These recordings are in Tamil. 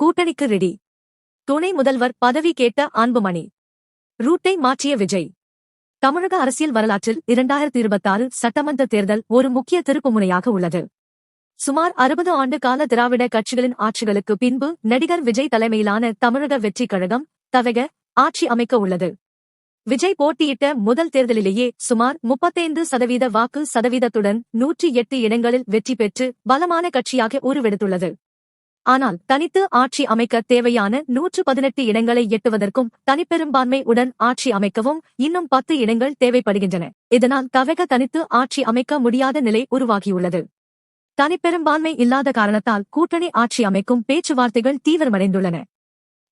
கூட்டணிக்கு ரெடி. துணை முதல்வர் பதவி கேட்ட அன்புமணி. ரூட்டை மாற்றிய விஜய். தமிழக அரசியல் வரலாற்றில் 2026 சட்டமன்ற தேர்தல் ஒரு முக்கிய திருப்புமுனையாக உள்ளது. சுமார் 60 ஆண்டு கால திராவிட கட்சிகளின் ஆட்சிகளுக்கு பின்பு நடிகர் விஜய் தலைமையிலான தமிழக வெற்றிக் கழகம் தவக ஆட்சி அமைக்க உள்ளது. விஜய் போட்டியிட்ட முதல் தேர்தலிலேயே சுமார் 35% வாக்கு சதவீதத்துடன் 108 இடங்களில் வெற்றி பெற்று பலமான கட்சியாக உருவெடுத்துள்ளது. ஆனால் தனித்து ஆட்சி அமைக்க தேவையான 118 இடங்களை எட்டுவதற்கும் தனிப்பெரும்பான்மை உடன் ஆட்சி அமைக்கவும் இன்னும் 10 இடங்கள் தேவைப்படுகின்றன. இதனால் தவக தனித்து ஆட்சி அமைக்க முடியாத நிலை உருவாகியுள்ளது. தனிப்பெரும்பான்மை இல்லாத காரணத்தால் கூட்டணி ஆட்சி அமைக்கும் பேச்சுவார்த்தைகள் தீவிரமடைந்துள்ளன.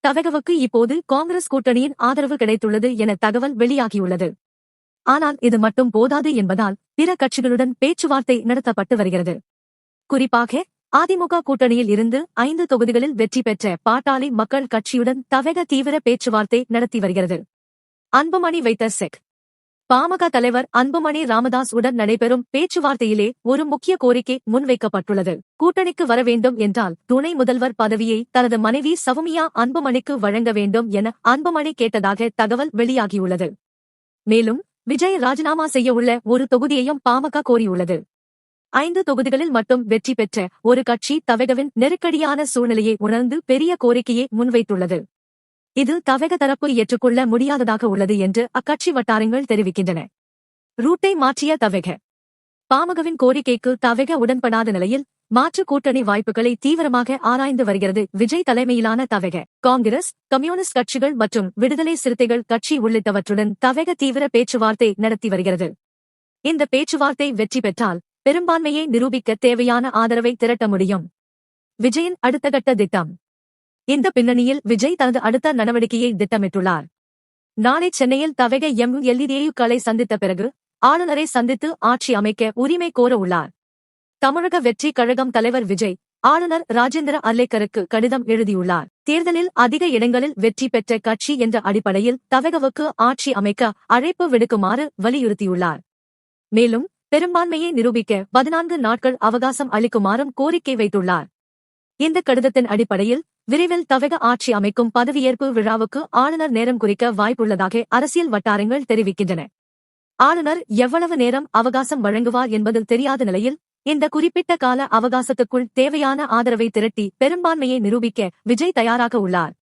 தவகவுக்கு இப்போது காங்கிரஸ் கூட்டணியின் ஆதரவு கிடைத்துள்ளது என தகவல் வெளியாகியுள்ளது. ஆனால் இது மட்டும் போதாது என்பதால் பிற கட்சிகளுடன் பேச்சுவார்த்தை நடத்தப்பட்டு வருகிறது. குறிப்பாக அதிமுக கூட்டணியில் இருந்து 5 தொகுதிகளில் வெற்றி பெற்ற பாட்டாளி மக்கள் கட்சியுடன் தவக தீவிர பேச்சுவார்த்தை நடத்தி வருகிறது. அன்புமணி வைத்த செக். பாமக தலைவர் அன்புமணி ராமதாஸ் உடன் நடைபெறும் பேச்சுவார்த்தையிலே ஒரு முக்கிய கோரிக்கை முன்வைக்கப்பட்டுள்ளது. கூட்டணிக்கு வர வேண்டும் என்றால் துணை முதல்வர் பதவியை தனது மனைவி சவுமியா அன்புமணிக்கு வழங்க வேண்டும் என அன்புமணி கேட்டதாக தகவல் வெளியாகியுள்ளது. மேலும் விஜய் ராஜினாமா செய்ய உள்ள ஒரு தொகுதியையும் பாமக கோரியுள்ளது. 5 தொகுதிகளில் மட்டும் வெற்றி பெற்ற ஒரு கட்சி தவகவின் நெருக்கடியான சூழ்நிலையை உணர்ந்து பெரிய கோரிக்கையை முன்வைத்துள்ளது. இது தவக தரப்பு ஏற்றுக்கொள்ள முடியாததாக உள்ளது என்று அக்கட்சி வட்டாரங்கள் தெரிவிக்கின்றன. ரூட்டை மாற்றிய தவக. பாமகவின் கோரிக்கைக்கு தவக உடன்படாத நிலையில் மாற்று கூட்டணி வாய்ப்புகளை தீவிரமாக ஆராய்ந்து வருகிறது விஜய் தலைமையிலான தவக. காங்கிரஸ், கம்யூனிஸ்ட் கட்சிகள் மற்றும் விடுதலை சிறுத்தைகள் கட்சி உள்ளிட்டவற்றுடன் தவக தீவிர பேச்சுவார்த்தை நடத்தி வருகிறது. இந்த பேச்சுவார்த்தை வெற்றி பெற்றால் பெரும்பான்மையை நிரூபிக்க தேவையான ஆதரவை திரட்ட முடியும். விஜயின் அடுத்த கட்ட திட்டம். இந்த பின்னணியில் விஜய் தனது அடுத்த நடவடிக்கையை திட்டமிட்டுள்ளார். நாளை சென்னையில் தவக எம்எல்ஏக்களை சந்தித்த பிறகு ஆளுநரை சந்தித்து ஆட்சி அமைக்க உரிமை கோர உள்ளார். தமிழக வெற்றி கழகம் தலைவர் விஜய் ஆளுநர் ராஜேந்திர அர்லேக்கருக்கு கடிதம் எழுதியுள்ளார். தேர்தலில் அதிக இடங்களில் வெற்றி பெற்ற கட்சி என்ற அடிப்படையில் தவகவுக்கு ஆட்சி அமைக்க அழைப்பு விடுக்குமாறு வலியுறுத்தியுள்ளார். மேலும் பெரும்பான்மையை நிரூபிக்க 14 நாட்கள் அவகாசம் அளிக்குமாறும் கோரிக்கை வைத்துள்ளார். இந்த கடிதத்தின் அடிப்படையில் விரைவில் தவக ஆட்சி அமைக்கும் பதவியேற்பு விழாவுக்கு ஆளுநர் நேரம் குறிக்க வாய்ப்புள்ளதாக அரசியல் வட்டாரங்கள் தெரிவிக்கின்றன. ஆளுநர் எவ்வளவு நேரம் அவகாசம் வழங்குவார் என்பது தெரியாத நிலையில் இந்த குறிப்பிட்ட கால அவகாசத்துக்குள் தேவையான ஆதரவை திரட்டி பெரும்பான்மையை நிரூபிக்க விஜய் தயாராக உள்ளார்.